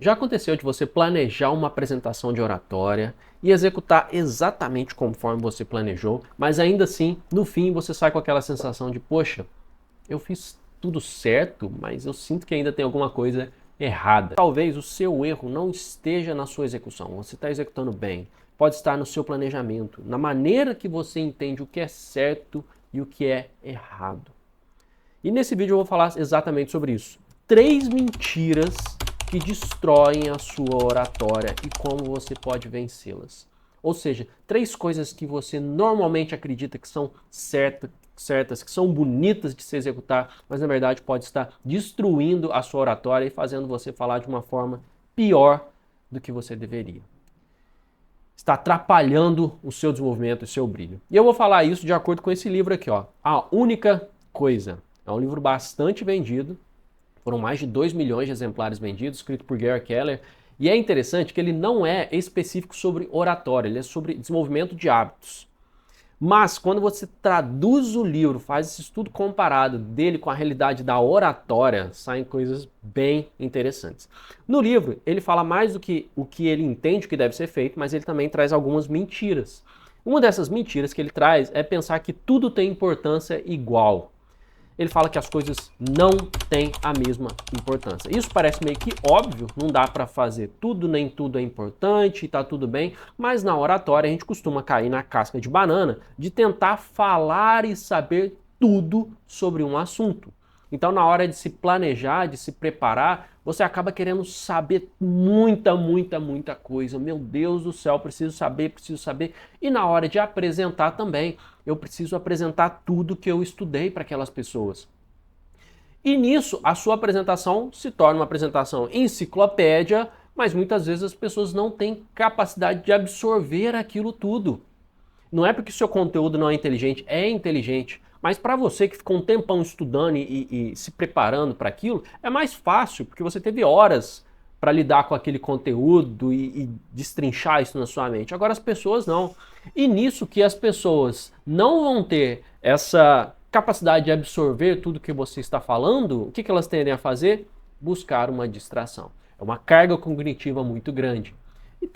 Já aconteceu de você planejar uma apresentação de oratória e executar exatamente conforme você planejou, mas ainda assim, no fim, você sai com aquela sensação de, poxa, eu fiz tudo certo, mas eu sinto que ainda tem alguma coisa errada. Talvez o seu erro não esteja na sua execução, você está executando bem. Pode estar no seu planejamento, na maneira que você entende o que é certo e o que é errado. E nesse vídeo eu vou falar exatamente sobre isso. 3 mentiras que destroem a sua oratória e como você pode vencê-las. Ou seja, 3 coisas que você normalmente acredita que são certas, que são bonitas de se executar, mas na verdade pode estar destruindo a sua oratória e fazendo você falar de uma forma pior do que você deveria. Está atrapalhando o seu desenvolvimento e o seu brilho. E eu vou falar isso de acordo com esse livro aqui, ó, A Única Coisa. É um livro bastante vendido, foram mais de 2 milhões de exemplares vendidos, escrito por Gary Keller. E é interessante que ele não é específico sobre oratória, ele é sobre desenvolvimento de hábitos. Mas quando você traduz o livro, faz esse estudo comparado dele com a realidade da oratória, saem coisas bem interessantes. No livro, ele fala mais do que o que ele entende que deve ser feito, mas ele também traz algumas mentiras. Uma dessas mentiras que ele traz é pensar que tudo tem importância igual. Ele fala que as coisas não têm a mesma importância. Isso parece meio que óbvio, não dá para fazer tudo, nem tudo é importante, tá tudo bem, mas na oratória a gente costuma cair na casca de banana de tentar falar e saber tudo sobre um assunto. Então, na hora de se planejar, de se preparar, você acaba querendo saber muita coisa. Meu Deus do céu, preciso saber. E na hora de apresentar também, eu preciso apresentar tudo que eu estudei para aquelas pessoas. E nisso, a sua apresentação se torna uma apresentação enciclopédia, mas muitas vezes as pessoas não têm capacidade de absorver aquilo tudo. Não é porque o seu conteúdo não é inteligente, mas para você que ficou um tempão estudando e se preparando para aquilo, é mais fácil, porque você teve horas para lidar com aquele conteúdo e destrinchar isso na sua mente. Agora as pessoas não. E nisso que as pessoas não vão ter essa capacidade de absorver tudo que você está falando, o que elas tendem a fazer? Buscar uma distração. É uma carga cognitiva muito grande. E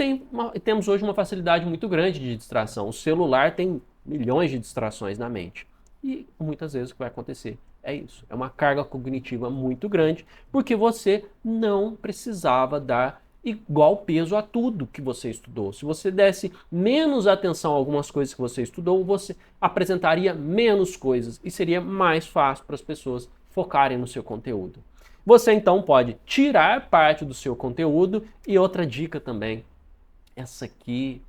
temos hoje uma facilidade muito grande de distração. O celular tem milhões de distrações na mente. E muitas vezes o que vai acontecer é isso. É uma carga cognitiva muito grande, porque você não precisava dar igual peso a tudo que você estudou. Se você desse menos atenção a algumas coisas que você estudou, você apresentaria menos coisas e seria mais fácil para as pessoas focarem no seu conteúdo. Você então pode tirar parte do seu conteúdo e outra dica também. Essa aqui,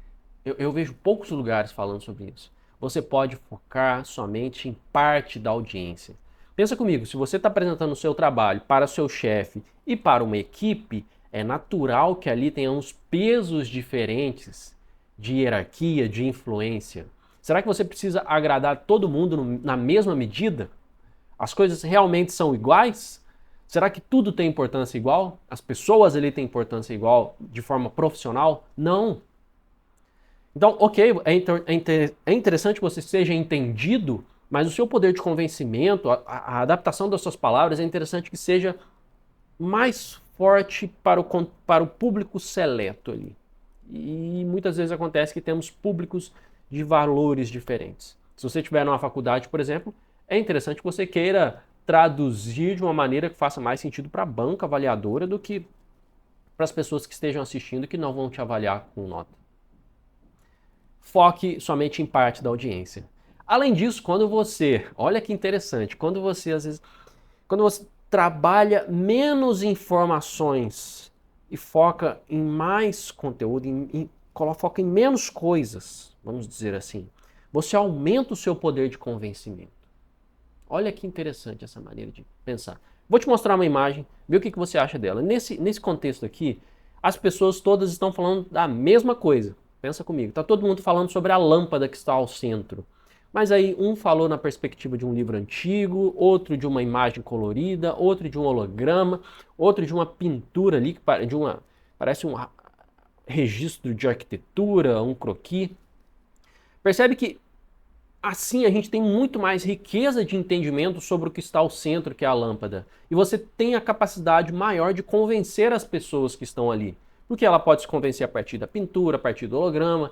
eu vejo poucos lugares falando sobre isso. Você pode focar somente em parte da audiência. Pensa comigo, se você está apresentando o seu trabalho para seu chefe e para uma equipe, é natural que ali tenhamos pesos diferentes de hierarquia, de influência. Será que você precisa agradar todo mundo na mesma medida? As coisas realmente são iguais? Será que tudo tem importância igual? As pessoas ali têm importância igual de forma profissional? Não. Então, ok, é interessante que você seja entendido, mas o seu poder de convencimento, a adaptação das suas palavras é interessante que seja mais forte para o público seleto ali. E muitas vezes acontece que temos públicos de valores diferentes. Se você estiver numa faculdade, por exemplo, é interessante que você queira traduzir de uma maneira que faça mais sentido para a banca avaliadora do que para as pessoas que estejam assistindo que não vão te avaliar com nota. Foque somente em parte da audiência. Além disso, olha que interessante, quando você trabalha menos informações e foca em mais conteúdo, foca em menos coisas, vamos dizer assim, você aumenta o seu poder de convencimento. Olha que interessante essa maneira de pensar. Vou te mostrar uma imagem, ver o que você acha dela. Nesse contexto aqui, as pessoas todas estão falando da mesma coisa. Pensa comigo, está todo mundo falando sobre a lâmpada que está ao centro. Mas aí um falou na perspectiva de um livro antigo, outro de uma imagem colorida, outro de um holograma, outro de uma pintura ali, parece um registro de arquitetura, um croquis. Percebe que Assim a gente tem muito mais riqueza de entendimento sobre o que está ao centro, que é a lâmpada. E você tem a capacidade maior de convencer as pessoas que estão ali. Porque ela pode se convencer a partir da pintura, a partir do holograma.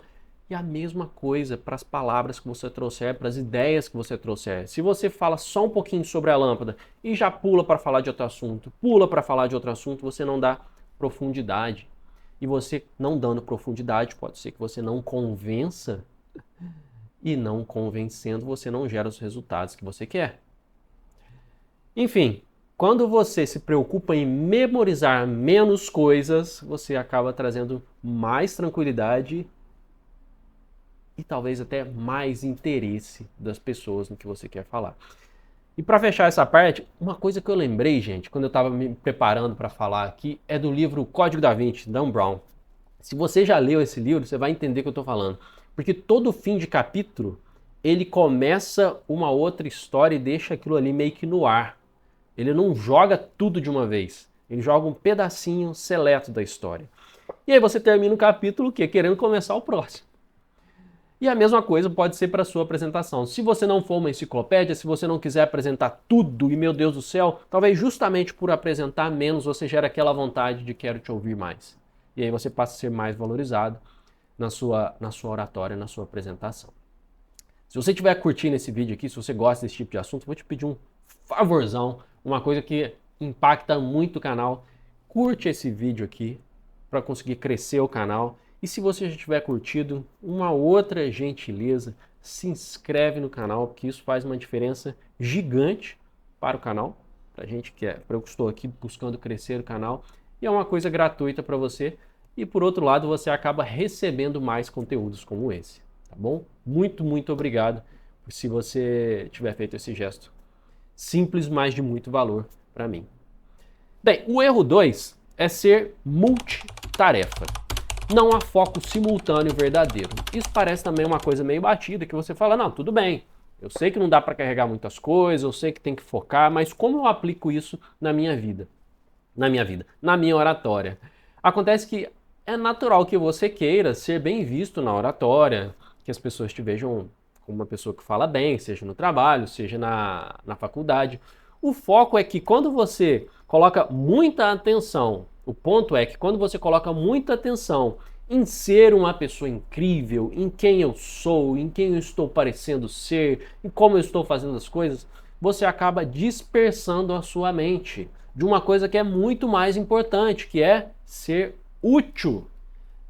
E a mesma coisa para as palavras que você trouxer, para as ideias que você trouxer. Se você fala só um pouquinho sobre a lâmpada e já pula para falar de outro assunto, pula para falar de outro assunto, você não dá profundidade. E você não dando profundidade, pode ser que você não convença, e não convencendo, você não gera os resultados que você quer. Enfim, quando você se preocupa em memorizar menos coisas, você acaba trazendo mais tranquilidade e talvez até mais interesse das pessoas no que você quer falar. E para fechar essa parte, uma coisa que eu lembrei, gente, quando eu estava me preparando para falar aqui, é do livro Código da Vinci, Dan Brown. Se você já leu esse livro, você vai entender o que eu estou falando. Porque todo fim de capítulo, ele começa uma outra história e deixa aquilo ali meio que no ar. Ele não joga tudo de uma vez. Ele joga um pedacinho seleto da história. E aí você termina o capítulo o quê? Querendo começar o próximo. E a mesma coisa pode ser para a sua apresentação. Se você não for uma enciclopédia, se você não quiser apresentar tudo, e meu Deus do céu, talvez justamente por apresentar menos você gera aquela vontade de quero te ouvir mais. E aí você passa a ser mais valorizado na sua oratória, na sua apresentação. Se você estiver curtindo esse vídeo aqui, se você gosta desse tipo de assunto, vou te pedir um favorzão, uma coisa que impacta muito o canal. Curte esse vídeo aqui para conseguir crescer o canal. E se você já tiver curtido, uma outra gentileza, se inscreve no canal, porque isso faz uma diferença gigante para o canal, para a gente para eu que estou aqui buscando crescer o canal, e é uma coisa gratuita para você. E por outro lado, você acaba recebendo mais conteúdos como esse, tá bom? Muito, muito obrigado se você tiver feito esse gesto simples, mas de muito valor para mim. Bem, o erro 2 é ser multitarefa. Não há foco simultâneo verdadeiro. Isso parece também uma coisa meio batida, que você fala, não, tudo bem, eu sei que não dá para carregar muitas coisas, eu sei que tem que focar, mas como eu aplico isso na minha vida? Na minha oratória. Acontece que é natural que você queira ser bem visto na oratória, que as pessoas te vejam como uma pessoa que fala bem, seja no trabalho, seja na faculdade. O foco é que quando você coloca muita atenção, o ponto é que quando você coloca muita atenção em ser uma pessoa incrível, em quem eu sou, em quem eu estou parecendo ser, em como eu estou fazendo as coisas, você acaba dispersando a sua mente de uma coisa que é muito mais importante, que é ser útil.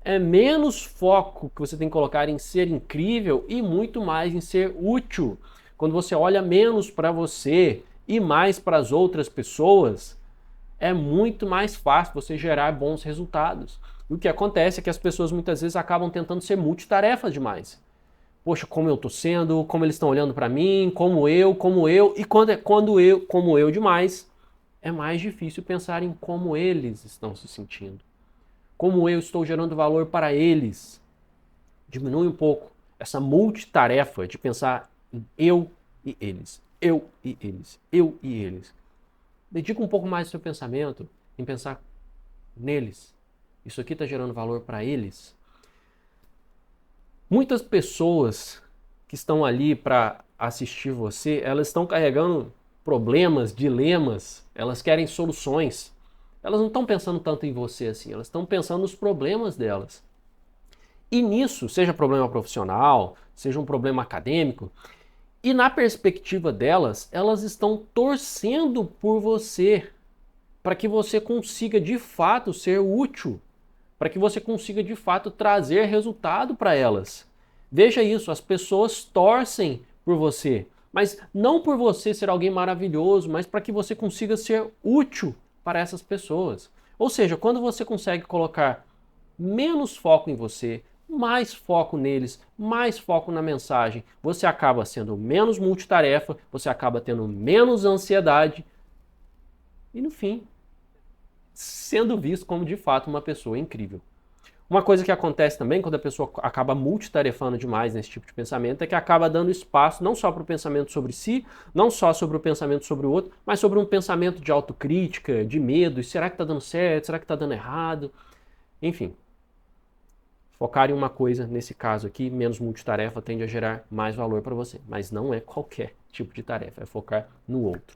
É menos foco que você tem que colocar em ser incrível e muito mais em ser útil. Quando você olha menos para você e mais para as outras pessoas, é muito mais fácil você gerar bons resultados. E o que acontece é que as pessoas muitas vezes acabam tentando ser multitarefa demais. Poxa, como eu estou sendo, como eles estão olhando para mim, como eu, e quando eu, como eu demais, é mais difícil pensar em como eles estão se sentindo. Como eu estou gerando valor para eles. Diminui um pouco essa multitarefa de pensar em eu e eles, eu e eles, eu e eles. Dedica um pouco mais do seu pensamento em pensar neles. Isso aqui está gerando valor para eles. Muitas pessoas que estão ali para assistir você, elas estão carregando problemas, dilemas, elas querem soluções. Elas não estão pensando tanto em você assim, elas estão pensando nos problemas delas. E nisso, seja problema profissional, seja um problema acadêmico, e na perspectiva delas, elas estão torcendo por você, para que você consiga de fato ser útil, para que você consiga de fato trazer resultado para elas. Veja isso, as pessoas torcem por você, mas não por você ser alguém maravilhoso, mas para que você consiga ser útil para essas pessoas. Ou seja, quando você consegue colocar menos foco em você, mais foco neles, mais foco na mensagem, você acaba sendo menos multitarefa, você acaba tendo menos ansiedade e, no fim, sendo visto como de fato uma pessoa incrível. Uma coisa que acontece também quando a pessoa acaba multitarefando demais nesse tipo de pensamento é que acaba dando espaço não só para o pensamento sobre si, não só sobre o pensamento sobre o outro, mas sobre um pensamento de autocrítica, de medo, será que está dando certo, será que está dando errado? Enfim. Focar em uma coisa, nesse caso aqui, menos multitarefa, tende a gerar mais valor para você. Mas não é qualquer tipo de tarefa, é focar no outro.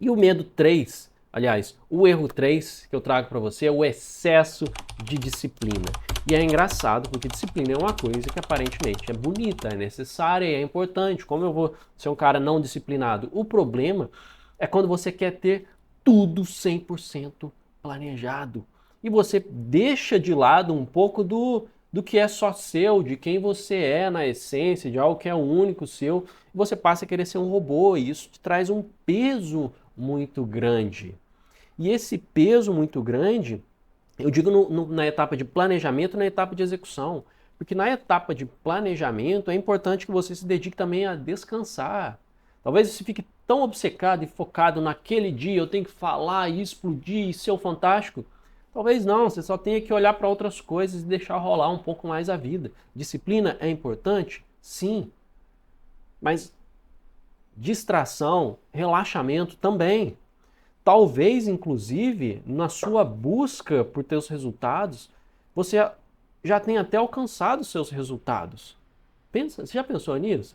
E o medo 3, aliás, o erro 3 que eu trago para você é o excesso de disciplina. E é engraçado porque disciplina é uma coisa que aparentemente é bonita, é necessária e é importante. Como eu vou ser um cara não disciplinado? O problema é quando você quer ter tudo 100% planejado. E você deixa de lado um pouco do que é só seu, de quem você é na essência, de algo que é único seu, e você passa a querer ser um robô, e isso te traz um peso muito grande. E esse peso muito grande, eu digo na etapa de planejamento e na etapa de execução. Porque na etapa de planejamento é importante que você se dedique também a descansar. Talvez você fique tão obcecado e focado naquele dia, eu tenho que falar e explodir e ser o fantástico. Talvez não, você só tenha que olhar para outras coisas e deixar rolar um pouco mais a vida. Disciplina é importante? Sim. Mas distração, relaxamento também. Talvez, inclusive, na sua busca por teus resultados, você já tenha até alcançado os seus resultados. Pensa, você já pensou nisso?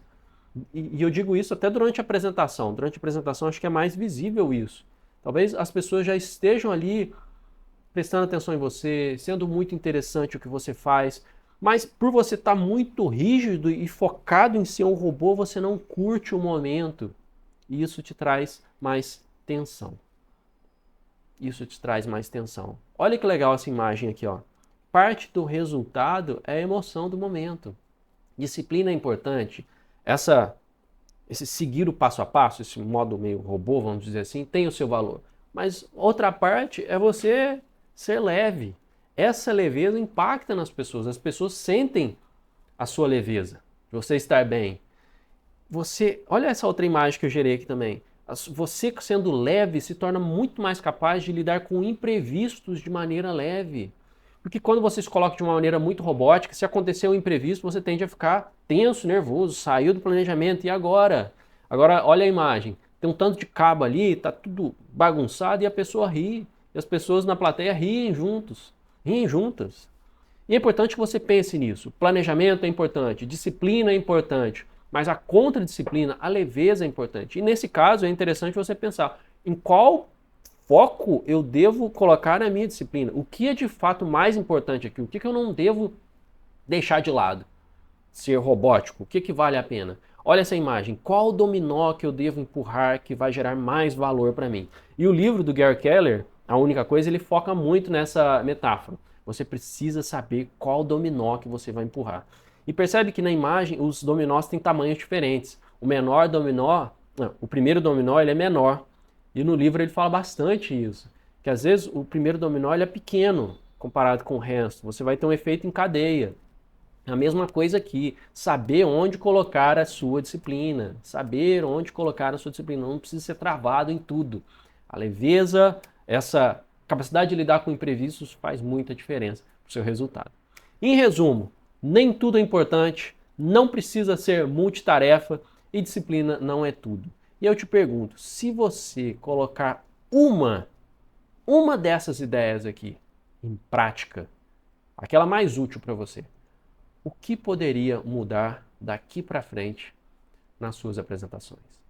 E eu digo isso até durante a apresentação. Durante a apresentação acho que é mais visível isso. Talvez as pessoas já estejam ali prestando atenção em você, sendo muito interessante o que você faz, mas por você estar muito rígido e focado em ser um robô, você não curte o momento. E isso te traz mais tensão. Isso te traz mais tensão. Olha que legal essa imagem aqui, ó. Parte do resultado é a emoção do momento. Disciplina é importante. Esse seguir o passo a passo, esse modo meio robô, vamos dizer assim, tem o seu valor. Mas outra parte é você ser leve. Essa leveza impacta nas pessoas. As pessoas sentem a sua leveza, de você estar bem. Olha essa outra imagem que eu gerei aqui também. Você sendo leve se torna muito mais capaz de lidar com imprevistos de maneira leve. Porque quando você se coloca de uma maneira muito robótica, se acontecer um imprevisto, você tende a ficar tenso, nervoso, saiu do planejamento, e agora? Agora, olha a imagem. Tem um tanto de cabo ali, tá tudo bagunçado e a pessoa ri. E as pessoas na plateia riem juntas. E é importante que você pense nisso. Planejamento é importante, disciplina é importante, mas a contradisciplina, a leveza é importante. E nesse caso é interessante você pensar em qual foco eu devo colocar na minha disciplina. O que é de fato mais importante aqui? O que eu não devo deixar de lado? Ser robótico, o que vale a pena? Olha essa imagem, qual dominó que eu devo empurrar que vai gerar mais valor para mim? E o livro do Gary Keller, A Única Coisa, ele foca muito nessa metáfora. Você precisa saber qual dominó que você vai empurrar. E percebe que na imagem os dominós têm tamanhos diferentes. O menor dominó, o primeiro dominó ele é menor. E no livro ele fala bastante isso. Que às vezes o primeiro dominó ele é pequeno comparado com o resto. Você vai ter um efeito em cadeia. A mesma coisa aqui, saber onde colocar a sua disciplina, saber onde colocar a sua disciplina, não precisa ser travado em tudo. A leveza, essa capacidade de lidar com imprevistos faz muita diferença para o seu resultado. Em resumo, nem tudo é importante, não precisa ser multitarefa e disciplina não é tudo. E eu te pergunto, se você colocar uma dessas ideias aqui em prática, aquela mais útil para você, o que poderia mudar daqui para frente nas suas apresentações?